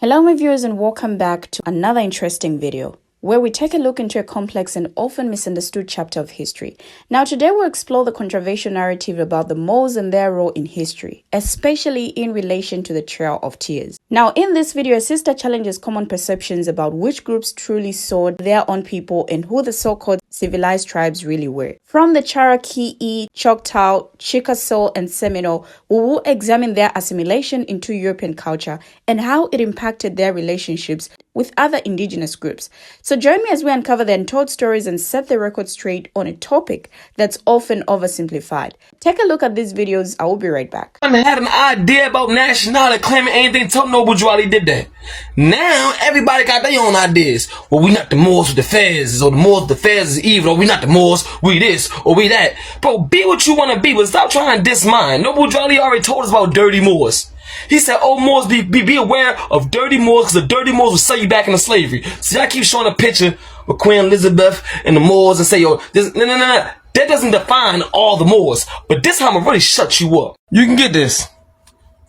Hello my viewers and welcome back to another interesting video where we take a look into a complex and often misunderstood chapter of history. Now today we'll explore the controversial narrative about the Moors and their role in history, especially in relation to the Trail of Tears. Now in this video, a sister challenges common perceptions about which groups truly sought their own people and who the so-called civilized tribes really were. From the Cherokee, Choctaw, Chickasaw, and Seminole, we will examine their assimilation into European culture and how it impacted their relationships with other indigenous groups. So join me as we uncover the untold stories and set the record straight on a topic that's often oversimplified. Take a look at these videos. I will be right back. I had an idea about nationality, claiming anything until no bourgeoisie did that. Now everybody got their own ideas. Well, we not the Moors with the Fez, or the Moors with the Fez is evil, or we not the Moors, we this, or we that. Bro, be what you want to be, but stop trying to diss mine. No bourgeoisie already told us about dirty Moors. He said, oh, Moors, be aware of dirty Moors, because the dirty Moors will sell you back into slavery. So y'all keep showing a picture of Queen Elizabeth and the Moors and say, yo, this, no. That doesn't define all the Moors. But this time I'm really shut you up. You can get this.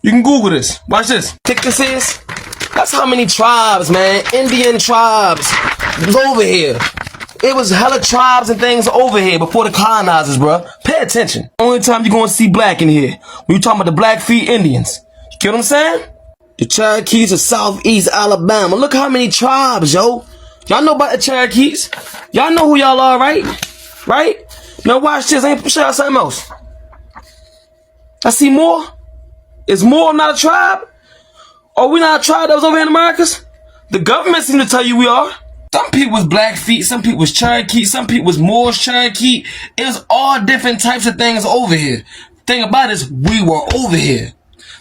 You can Google this. Watch this. Think this is? That's how many tribes, man. Indian tribes was over here. It was hella tribes and things over here before the colonizers, bro. Pay attention. Only time you're going to see black in here. When you talking about the Blackfeet Indians. You get what I'm saying? The Cherokees of Southeast Alabama. Look how many tribes, yo. Y'all know about the Cherokees. Y'all know who y'all are, right? Right? Now watch this. I ain't show y'all something else. I see more. Is Moor not a tribe? Are we not a tribe that was over here in Americas? The government seem to tell you we are. Some people was Blackfeet, some people was Cherokee, some people was Moors, Cherokee. It was all different types of things over here. Thing about it is, we were over here.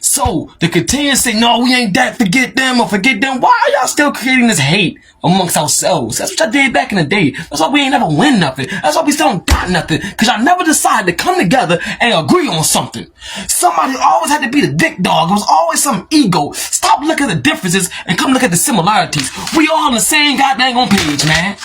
So, to continue to say, no, we ain't that, forget them, why are y'all still creating this hate amongst ourselves? That's what y'all did back in the day. That's why we ain't never win nothing. That's why we still don't got nothing. Because y'all never decided to come together and agree on something. Somebody always had to be the dick dog. It was always some ego. Stop looking at the differences and come look at the similarities. We all on the same goddamn page, man.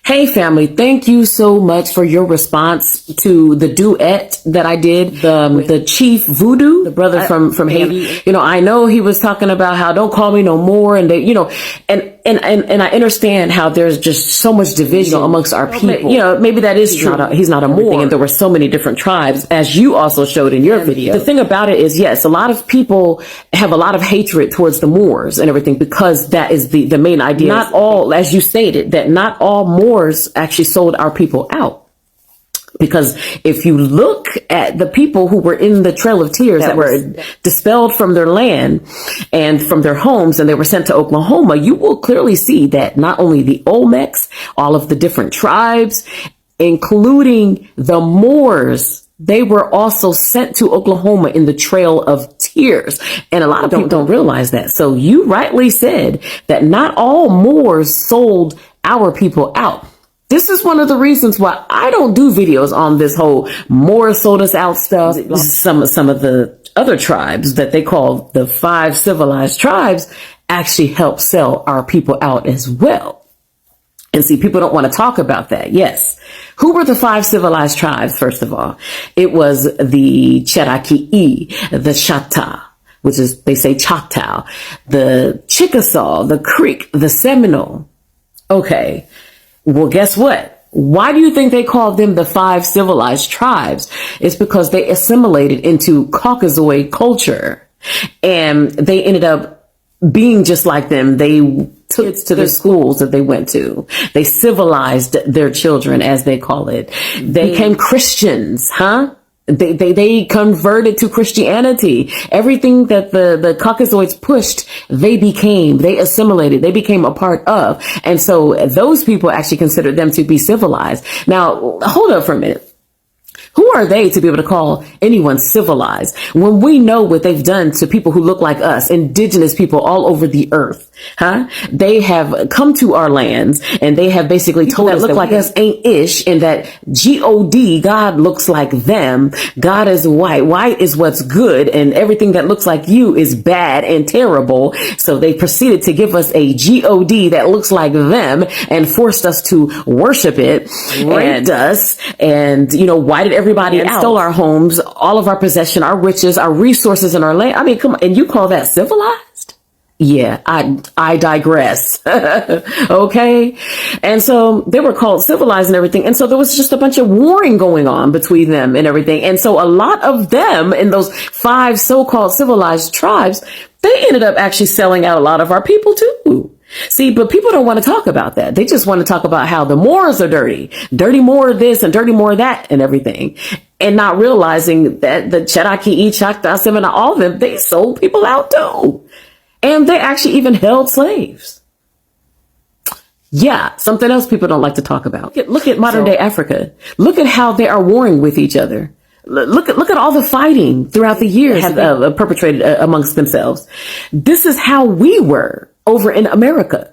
Hey family, thank you so much for your response to the duet that I did, the Chief Voodoo, the brother from Haiti. You know, I know he was talking about how don't call me no more, and they, you know, and I understand how there's just so much division amongst our people. You know, maybe that is true. He's not a Moor, and there were so many different tribes, as you also showed in your video. The thing about it is, yes, a lot of people have a lot of hatred towards the Moors and everything, because that is the main idea. Not all, as you stated, that not all Moors actually sold our people out. Because if you look at the people who were in the Trail of Tears that were dispelled from their land and from their homes, and they were sent to Oklahoma, you will clearly see that not only the Olmecs, all of the different tribes, including the Moors, they were also sent to Oklahoma in the Trail of Tears. And a lot of people don't realize that. So you rightly said that not all Moors sold our people out. This is one of the reasons why I don't do videos on this whole Moors sold us out stuff. Some of the other tribes that they call the 5 civilized tribes actually help sell our people out as well. And see, people don't want to talk about that. Yes. Who were the 5 civilized tribes, first of all? It was the Cherokee, the Choctaw, which is, they say Choctaw, the Chickasaw, the Creek, the Seminole. Okay. Well, guess what? Why do you think they called them the 5 civilized tribes? It's because they assimilated into Caucasoid culture, and they ended up being just like them. They took it to their schools that they went to. They civilized their children, as they call it. They became Christians, huh? They converted to Christianity. Everything that the Caucasoids pushed, they assimilated, they became a part of. And so those people actually considered them to be civilized. Now, hold up for a minute. Who are they to be able to call anyone civilized when we know what they've done to people who look like us, indigenous people all over the earth? Huh? They have come to our lands, and they have basically told us that look like us ain't ish, and that God, God looks like them. God is white. White is what's good, and everything that looks like you is bad and terrible. So they proceeded to give us a God that looks like them and forced us to worship it, raped us, and, you know, whited everybody out, stole our homes, all of our possession, our riches, our resources, and our land. I mean, come on, and you call that civilized? Yeah, I digress. Okay. And so they were called civilized and everything. And so there was just a bunch of warring going on between them and everything. And so a lot of them in those 5 so-called civilized tribes, they ended up actually selling out a lot of our people too. See, but people don't want to talk about that. They just want to talk about how the Moors are dirty more of this and dirty more of that and everything. And not realizing that the Cherokee, Choctaw, Seminole, all of them, they sold people out too. And they actually even held slaves. Yeah, something else people don't like to talk about. Look at modern day Africa. Look at how they are warring with each other. Look at all the fighting throughout the years have perpetrated amongst themselves. This is how we were over in America.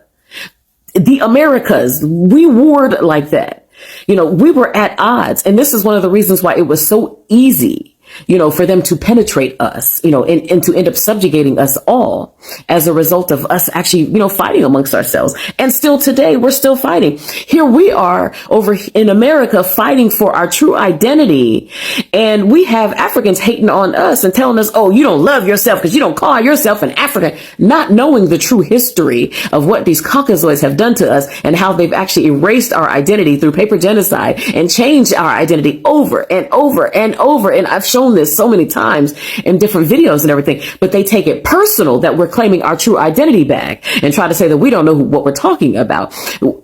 The Americas, we warred like that. We were at odds. And this is one of the reasons why it was so easy, for them to penetrate us, and to end up subjugating us all as a result of us actually, fighting amongst ourselves. And still today, we're still fighting. Here we are over in America fighting for our true identity. And we have Africans hating on us and telling us, oh, you don't love yourself because you don't call yourself an African, not knowing the true history of what these Caucasoids have done to us and how they've actually erased our identity through paper genocide and changed our identity over and over and over. And I've shown this so many times in different videos and everything, but they take it personal that we're claiming our true identity back and try to say that we don't know what we're talking about.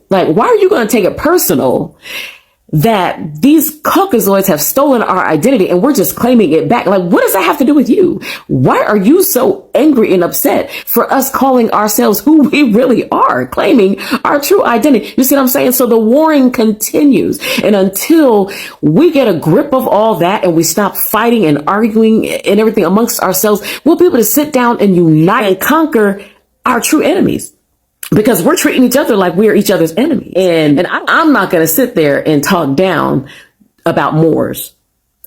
Like, why are you going to take it personal that these Caucasoids have stolen our identity and we're just claiming it back? Like, what does that have to do with you? Why are you so angry and upset for us calling ourselves who we really are, claiming our true identity? You see what I'm saying? So the warring continues. And until we get a grip of all that and we stop fighting and arguing and everything amongst ourselves, we'll be able to sit down and unite and conquer our true enemies. Because we're treating each other like we're each other's enemy. And I'm not going to sit there and talk down about Moors.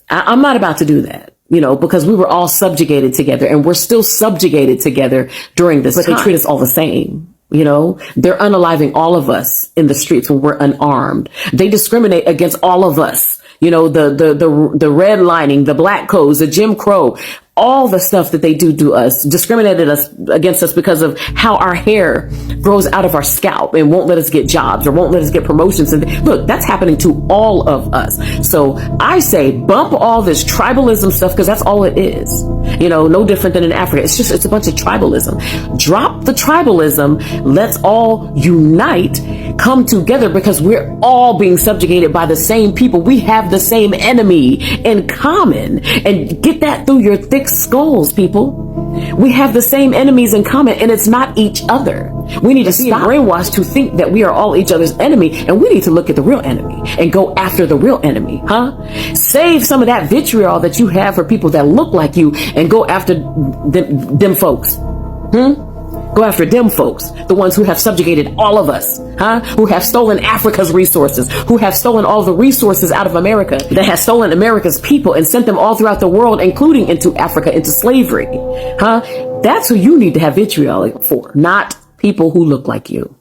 I'm not about to do that, because we were all subjugated together and we're still subjugated together during this time. They treat us all the same. They're unaliving all of us in the streets when we're unarmed. They discriminate against all of us. The redlining, the black codes, the Jim Crow, all the stuff that they do to us, discriminated against us because of how our hair grows out of our scalp and won't let us get jobs or won't let us get promotions. And look, that's happening to all of us. So I say bump all this tribalism stuff, because that's all it is. No different than in Africa. It's a bunch of tribalism. Drop the tribalism. Let's all unite, come together, because we're all being subjugated by the same people. We have the same enemy in common, and get that through your thick skulls, people. We have the same enemies in common, and it's not each other. We need to stop brainwashed to think that we are all each other's enemy, and we need to look at the real enemy and go after the real enemy, Save some of that vitriol that you have for people that look like you and go after them folks. Go after them folks, the ones who have subjugated all of us, who have stolen Africa's resources, who have stolen all the resources out of America, that has stolen America's people and sent them all throughout the world, including into Africa, into slavery. That's who you need to have vitriol for, not people who look like you.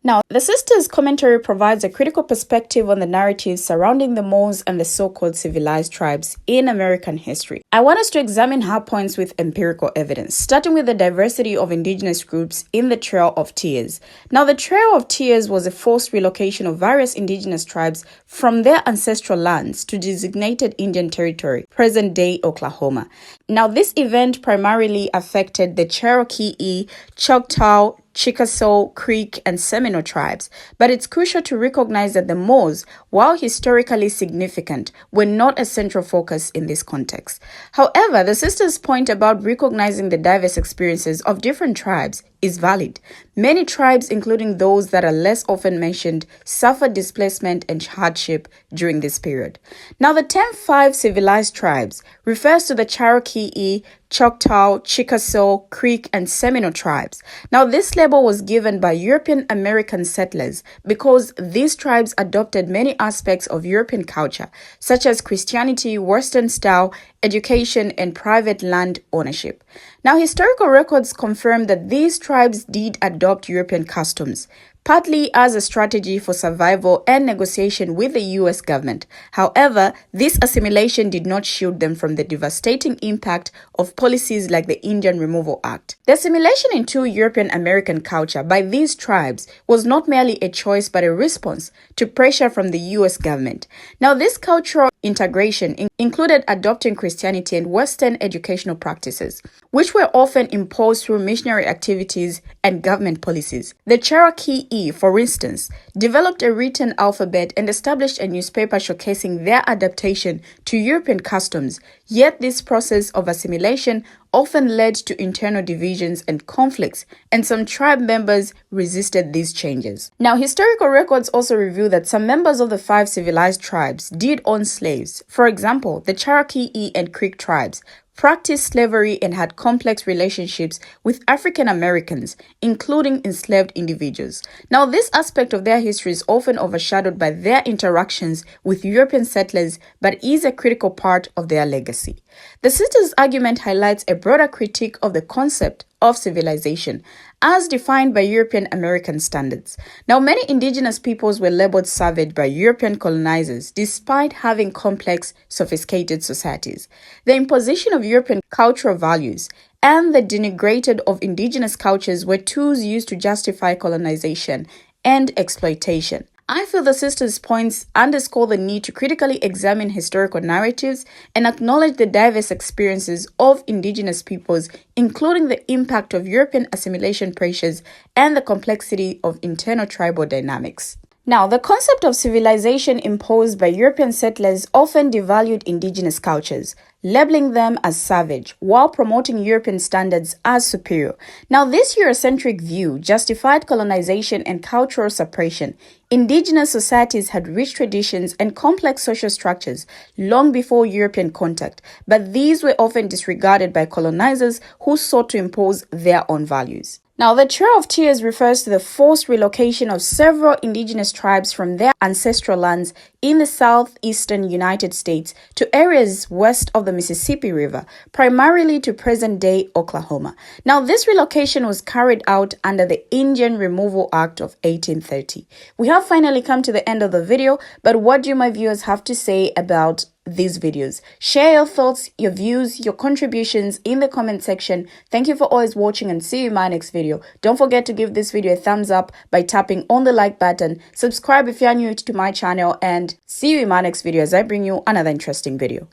Now, the sister's commentary provides a critical perspective on the narratives surrounding the Moors and the so-called civilized tribes in American history. I want us to examine her points with empirical evidence, starting with the diversity of indigenous groups in the Trail of Tears. Now, the Trail of Tears was a forced relocation of various indigenous tribes from their ancestral lands to designated Indian Territory, present-day Oklahoma. Now, this event primarily affected the Cherokee, Choctaw, Chickasaw, Creek, and Seminole tribes, but it's crucial to recognize that the Moors, while historically significant, were not a central focus in this context. However, the sister's point about recognizing the diverse experiences of different tribes is valid. Many tribes, including those that are less often mentioned, suffered displacement and hardship during this period. Now, the term 5 civilized tribes refers to the Cherokee, Choctaw, Chickasaw, Creek, and Seminole tribes. Now, this label was given by European American settlers because these tribes adopted many aspects of European culture, such as Christianity, Western style, education, and private land ownership. Now, historical records confirm that these tribes did adopt European customs, partly as a strategy for survival and negotiation with the US government. However, this assimilation did not shield them from the devastating impact of policies like the Indian Removal Act. The assimilation into European American culture by these tribes was not merely a choice but a response to pressure from the US government. Now, this cultural integration included adopting Christianity and Western educational practices, which were often imposed through missionary activities and government policies. The Cherokee, for instance, developed a written alphabet and established a newspaper showcasing their adaptation to European customs, yet this process of assimilation often led to internal divisions and conflicts, and some tribe members resisted these changes. Now, historical records also reveal that some members of the 5 civilized tribes did own slaves. For example, the Cherokee and Creek tribes practiced slavery and had complex relationships with African Americans, including enslaved individuals. Now, this aspect of their history is often overshadowed by their interactions with European settlers, but is a critical part of their legacy. The sisters' argument highlights a broader critique of the concept of civilization as defined by European American standards. Now, many indigenous peoples were labeled savage by European colonizers despite having complex, sophisticated societies. The imposition of European cultural values and the denigration of indigenous cultures were tools used to justify colonization and exploitation. I feel the sisters' points underscore the need to critically examine historical narratives and acknowledge the diverse experiences of indigenous peoples, including the impact of European assimilation pressures and the complexity of internal tribal dynamics. Now, the concept of civilization imposed by European settlers often devalued indigenous cultures, labeling them as savage while promoting European standards as superior. Now, this Eurocentric view justified colonization and cultural suppression. Indigenous societies had rich traditions and complex social structures long before European contact, but these were often disregarded by colonizers who sought to impose their own values. Now, the Trail of Tears refers to the forced relocation of several indigenous tribes from their ancestral lands in the southeastern United States to areas west of the Mississippi River, primarily to present-day Oklahoma. Now, this relocation was carried out under the Indian Removal Act of 1830. We have finally come to the end of the video, but what do my viewers have to say about these videos? Share your thoughts, your views, your contributions in the comment section. Thank you for always watching and see you in my next video. Don't forget to give this video a thumbs up by tapping on the like button. Subscribe if you are new to my channel, and see you in my next video as I bring you another interesting video.